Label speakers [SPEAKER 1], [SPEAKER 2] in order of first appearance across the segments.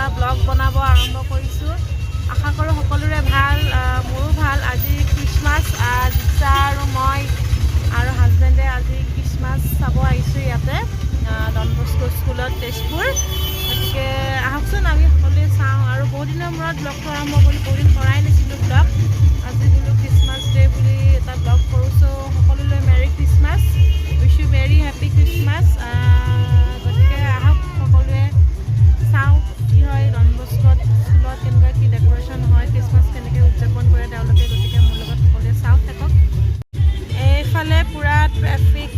[SPEAKER 1] এটা ব্লগ বনাব আৰম্ভ কৰিছোঁ। আশা কৰোঁ সকলোৰে ভাল, মোৰো ভাল। আজি খ্ৰীষ্টমাছ, দীক্ষা আৰু মই আৰু হাজবেণ্ডে আজি খ্ৰীষ্টমাছ চাব আহিছোঁ ইয়াতে ডন বস্কো স্কুলত তেজপুৰ। গতিকে আহকচোন আমি সকলোৱে চাওঁ। আৰু বহুত দিনৰ মূৰত ব্লগটো আৰম্ভ কৰি বহুদিন কৰাই নাছিলোঁ ব্লগ। আজি বোলো খ্ৰীষ্টমাছ ডে বুলি এটা ব্লগ কৰোঁ। চ' সকলোলৈ merry Christmas, wish you very happy Christmas. গতিকে আহক সকলোৱে চাওঁ কি হয় ডন বস্কোত স্কুলত, কেনেকুৱা কি ডেক'ৰেশ্যন হয়, খ্ৰীষ্টমাছ কেনেকৈ উদযাপন কৰে তেওঁলোকে। গতিকে মোৰ লগত সকলোৱে চাওঁ থাকক। এইফালে পূৰা ট্ৰেফিক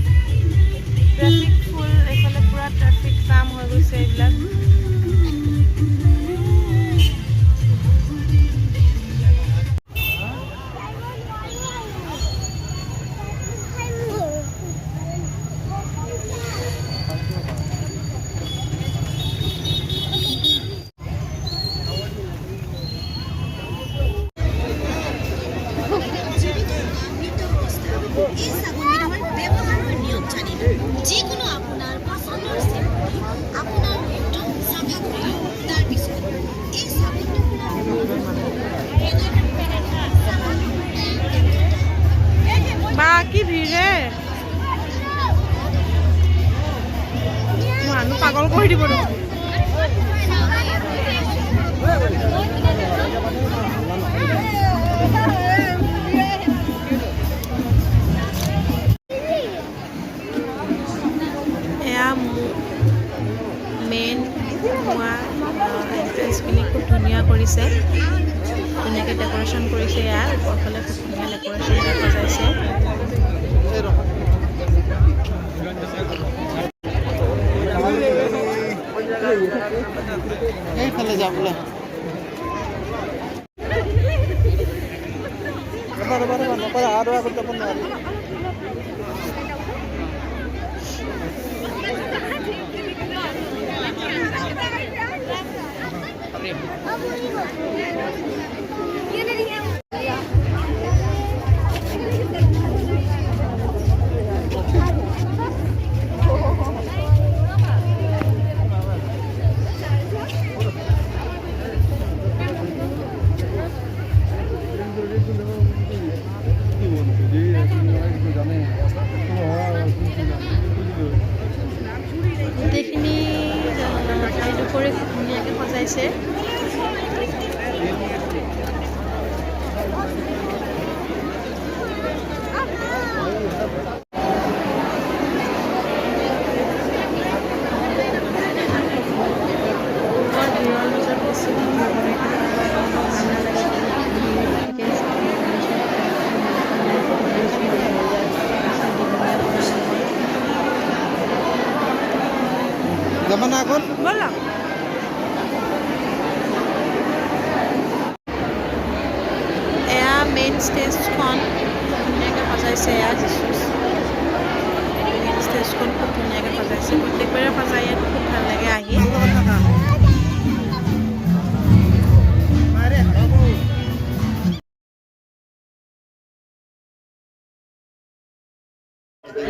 [SPEAKER 1] ফুল, এইফালে পূৰা ট্ৰেফিক জাম হৈ গৈছে এইবিলাক। কি ভিৰে মানুহ পাগল কৰি দিব। এয়া মেইন এণ্ট্ৰেঞ্চখিনি খুব ধুনীয়া কৰিছে, ধুনীয়াকৈ ডেক'ৰেশ্যন কৰিছে। ইয়াৰ ওপৰফালে খুব ধুনীয়া ডেক'ৰেশ্যন সজাইছে। এইফালে যাবলৈ আৰু আগত যাব নোৱাৰি। গোটেইখিনি ঠাইডোখৰে খুব ধুনীয়াকৈ সজাইছে।
[SPEAKER 2] Gimana Akun?
[SPEAKER 1] Bola. এয়া মেইন ষ্টেজখন ধুনীয়াকৈ সজাইছে। এয়া মেইন ষ্টেজখন খুব ধুনীয়াকৈ সজাইছে। প্ৰত্যেকবাৰে সজাই ইয়াত খুব ভাল লাগে আহি।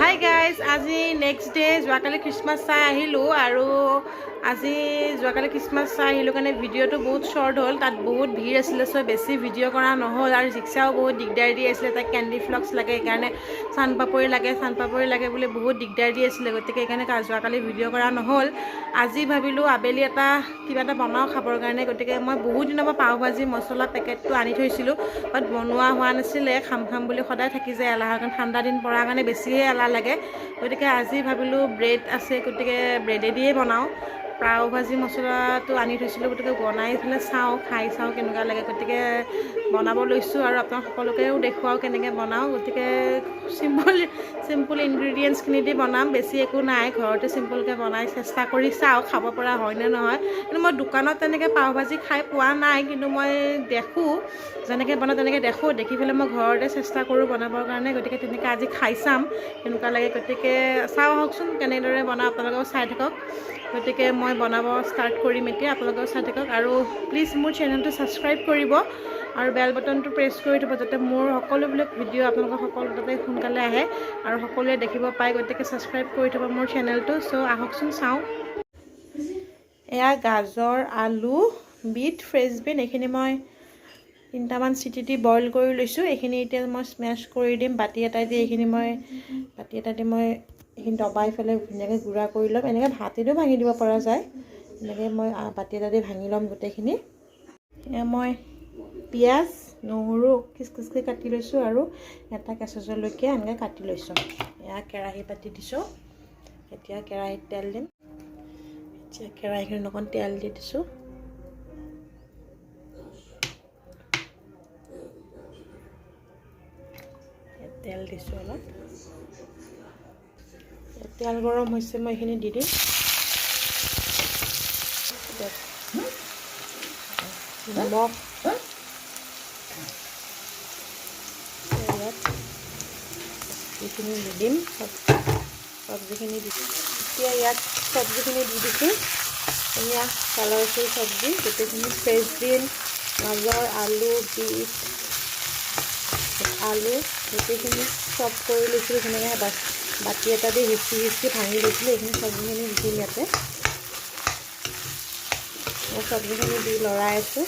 [SPEAKER 1] হাই গাইজ, আজি নেক্সট ডে। যোৱাকালি খ্ৰীষ্টমাছ চাই আহিলোঁ আৰু আজি যোৱাকালি খ্ৰীষ্টমাছ চাই আহিলোঁ কাৰণে ভিডিঅ'টো বহুত শ্বৰ্ট হ'ল। তাত বহুত ভিৰ আছিলে, চ' বেছি ভিডিঅ' কৰা নহ'ল। আৰু জিক্সাও বহুত দিগদাৰ দি আছিলে, তাইক কেণ্ডি ফ্লক্স লাগে, সেইকাৰণে চানপাপৰি লাগে বুলি বহুত দিগদাৰ দি আছিলে। গতিকে সেইকাৰণে যোৱাকালি ভিডিঅ' কৰা নহ'ল। আজি ভাবিলোঁ আবেলি কিবা এটা বনাওঁ খাবৰ কাৰণে। গতিকে মই বহুত দিনৰ পৰা পাও ভাজি মছলা পেকেটটো আনি থৈছিলোঁ, বাট বনোৱা হোৱা নাছিলে। খাম বুলি সদায় থাকি যায় এলাহৰ কাৰণে। ঠাণ্ডা দিন পৰাৰ কাৰণে বেছিহে এলাহ লাগে। গতিকে আজি ভাবিলোঁ ব্ৰেড আছে, গতিকে ব্ৰেডেদিয়ে বনাওঁ। পাও ভাজি মছলাটো আনি থৈছিলোঁ, গতিকে বনাই পেলাই খাই চাওঁ কেনেকুৱা লাগে। গতিকে বনাব লৈছোঁ আৰু আপোনাক সকলোকেও দেখুৱাওঁ কেনেকৈ বনাওঁ। গতিকে চিম্পুল ইনগ্ৰিডিয়েণ্টছখিনি দি বনাম, বেছি একো নাই। ঘৰতে চিম্পুলকৈ বনাই চেষ্টা কৰি চাওঁ খাব পৰা হয়নে নহয়। কিন্তু মই দোকানত তেনেকৈ পাও ভাজি খাই পোৱা নাই, কিন্তু মই দেখোঁ যেনেকৈ বনাওঁ তেনেকৈ দেখি পেলাই মই ঘৰতে চেষ্টা কৰোঁ বনাবৰ কাৰণে। গতিকে তেনেকৈ আজি খাই চাম কেনেকুৱা লাগে। গতিকে চাওঁ আহকচোন কেনেদৰে বনাওঁ, আপোনালোকেও চাই থাকক। গতিকে মই বনাব ষ্টাৰ্ট কৰিম এতিয়া, আপোনালোকেও চাই থাকক। আৰু প্লিজ মোৰ চেনেলটো ছাবস্ক্ৰাইব কৰিব আৰু বেল বাটনটো প্ৰেছ কৰি থ'ব, যাতে মোৰ সকলোবিলাক ভিডিঅ' আপোনালোকৰ সকলো তাতে সোনকালে আহে আৰু সকলোৱে দেখিব পায়। গতিকে ছাবস্ক্ৰাইব কৰি থ'ব মোৰ চেনেলটো। চ' আহকচোন চাওঁ। এয়া গাজৰ আলু বিট ফ্ৰেঞ্চ বিন এইখিনি মই 3টামান চিটি দি বইল কৰি লৈছোঁ এইখিনি এতিয়া মই স্মেছ কৰি দিম বাতি এটা দি এইখিনি মই এইখিনি দবাই পেলাই ধুনীয়াকৈ গুড়া কৰি ল'ম এনেকৈ ভাতেদিও ভাঙি দিব পৰা যায় এনেকৈ মই বাতি এটা দি ভাঙি ল'ম গোটেইখিনি এয়া মই পিঁয়াজ নহৰু খিচখিচকৈ কাটি লৈছোঁ আৰু এটা কেঁচা জলকীয়া এনেকৈ কাটি লৈছোঁ এয়া কেৰাহী পাতি দিছোঁ এতিয়া কেৰাহীত তেল দিম এতিয়া কেৰাহীখিনিত অকণ তেল দি দিছোঁ তেল দিছোঁ অলপ তেল গৰম হৈছে মই এইখিনি দি দিম নিমখ এইখিনি দি দিম চব্জিখিনি দি এতিয়া ইয়াত চব্জিখিনি দি দিছোঁ এয়া কালাৰফুল চব্জি গোটেইখিনি ফ্ৰেঞ্চ বিন গাজৰ আলু বিট আলু গোটেইখিনি চব কৰি লৈছিলোঁ ধুনীয়াকৈ বাতি এটা দি হিচকি ভাঙি লৈছিলোঁ এইখিনি চব্জিখিনি দি দিম ইয়াতে মই চব্জিখিনি দি লৰাই আছোঁ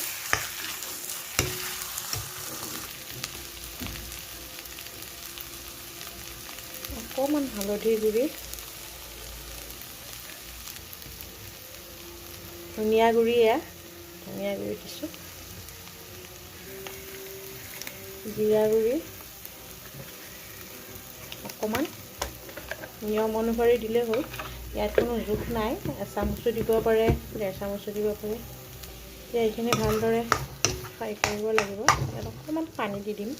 [SPEAKER 1] অকণমান হালধিৰ গুড়ি ধনিয়া গুড়ি এয়া ধনিয়া গুড়ি দিছোঁ জিৰা গুড়ি অকণমান নিয়ম অনুসৰি দিলে হ'ল ইয়াত কোনো জোখ নাই এচামুচো দিব পাৰে 1.5 চামুচো দিব পাৰে এতিয়া এইখিনি ভালদৰে ফ্ৰাই কৰিব লাগিব ইয়াত অকণমান পানী দি দিম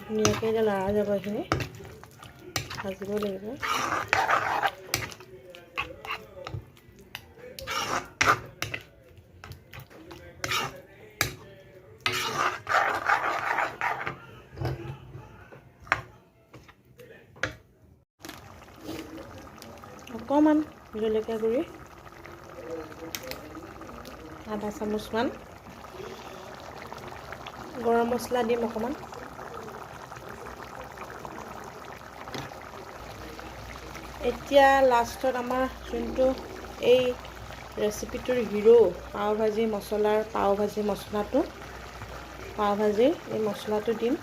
[SPEAKER 1] ধুনীয়াকৈ এতিয়া লৰা যাব এইখিনি ভাজিব লাগিব অকণমান জলকীয়া গুড়ি আধা চামুচমান গৰম মছলা দিম অকণমান এতিয়া লাষ্টত আমাৰ যোনটো এই ৰেচিপিটোৰ হিৰো পাও ভাজি মছলাৰ পাও ভাজি মছলাটো পাও ভাজিৰ এই মছলাটো দিম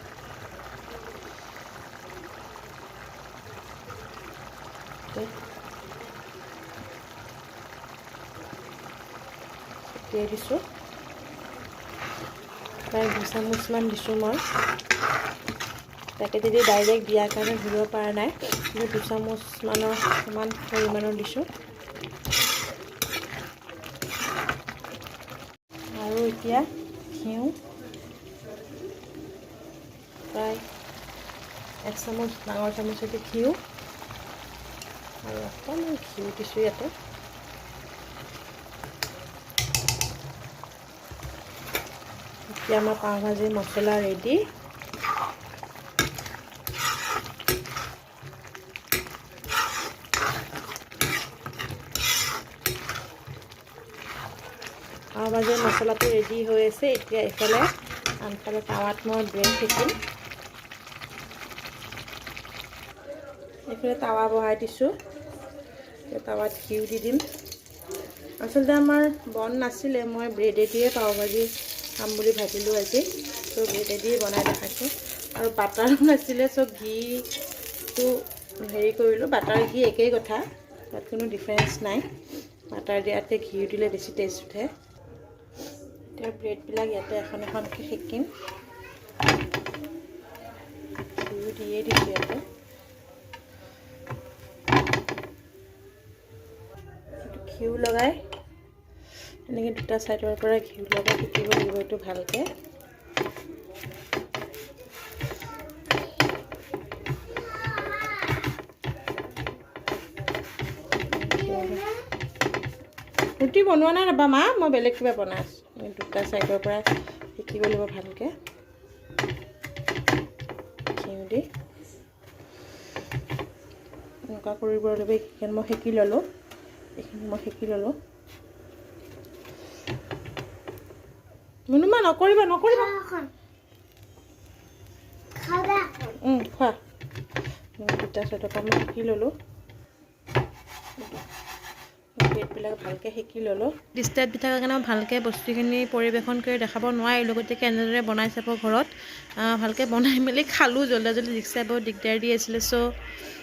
[SPEAKER 1] ছটিয়াই দিছোঁ প্ৰায় 2 চামুচমান দিছোঁ মই পেকেটেদি ডাইৰেক্ট দিয়াৰ কাৰণে ধৰিব পৰা নাই মই 2 চামুচমানৰ সমান পৰিমাণৰ দিছোঁ আৰু এতিয়া ঘিউ প্ৰায় 1 চামুচ ডাঙৰ চামুচেদি ঘিউ আৰু অকণমান ঘিউ দিছোঁ ইয়াতে এতিয়া আমাৰ পাও ভাজিৰ মছলা ৰেডি পাও ভাজিৰ মছলাটো ৰেডি হৈ আছে এতিয়া এইফালে আনফালে টাৱাত মই ব্ৰেড সেকিম এইফালে টাৱা বহাই দিছোঁ টাৱাত ঘিউ দি দিম আচলতে আমাৰ বন নাছিলে মই ব্ৰেডেদিয়ে পাও ভাজি খাম বুলি ভাবিলোঁ আজি তো ব্ৰেডেদি বনাই দেখাইছোঁ আৰু বাটাৰো নাছিলে চব ঘিটো হেৰি কৰিলোঁ বাটাৰ ঘি একেই কথা তাত কোনো ডিফাৰেঞ্চ নাই বাটাৰ দিয়াতে ঘিউ দিলে বেছি টেষ্ট উঠে এতিয়া ব্ৰেডবিলাক ইয়াতে এখন এখনকৈ সেকিম ঘিউ দিয়ে দিছোঁ ইয়াতে ঘিউ লগাই এনেকৈ দুটা চাইডৰ পৰা ঘিউ লগাই শিকিব লাগিব এইটো ভালকৈ ৰুটি বনোৱা নাই ৰ'বা মা মই বেলেগ কিবা বনাই আছোঁ দুটা চাইডৰ পৰা শিকিব লাগিব ভালকৈ ঘিউ দি এনেকুৱা কৰিব লাগিব এইখিনি মই সেকি ল'লোঁ মুনুমা নকৰিবা খোৱা দুটা চাইডৰ পৰা মই শিকি ল'লোঁ প্লেটবিলাক ভালকৈ শিকি ল'লোঁ ডিষ্টেট পিঠাৰ কাৰণে ভালকৈ বস্তুখিনি পৰিৱেশন কৰি দেখাব নোৱাৰিলোঁ গতিকে এনেদৰে বনাই চাব ঘৰত ভালকৈ বনাই মেলি খালোঁ জল্দি জল্দি ৰিক্সাই বহুত দিগদাৰ দি আছিলে চ'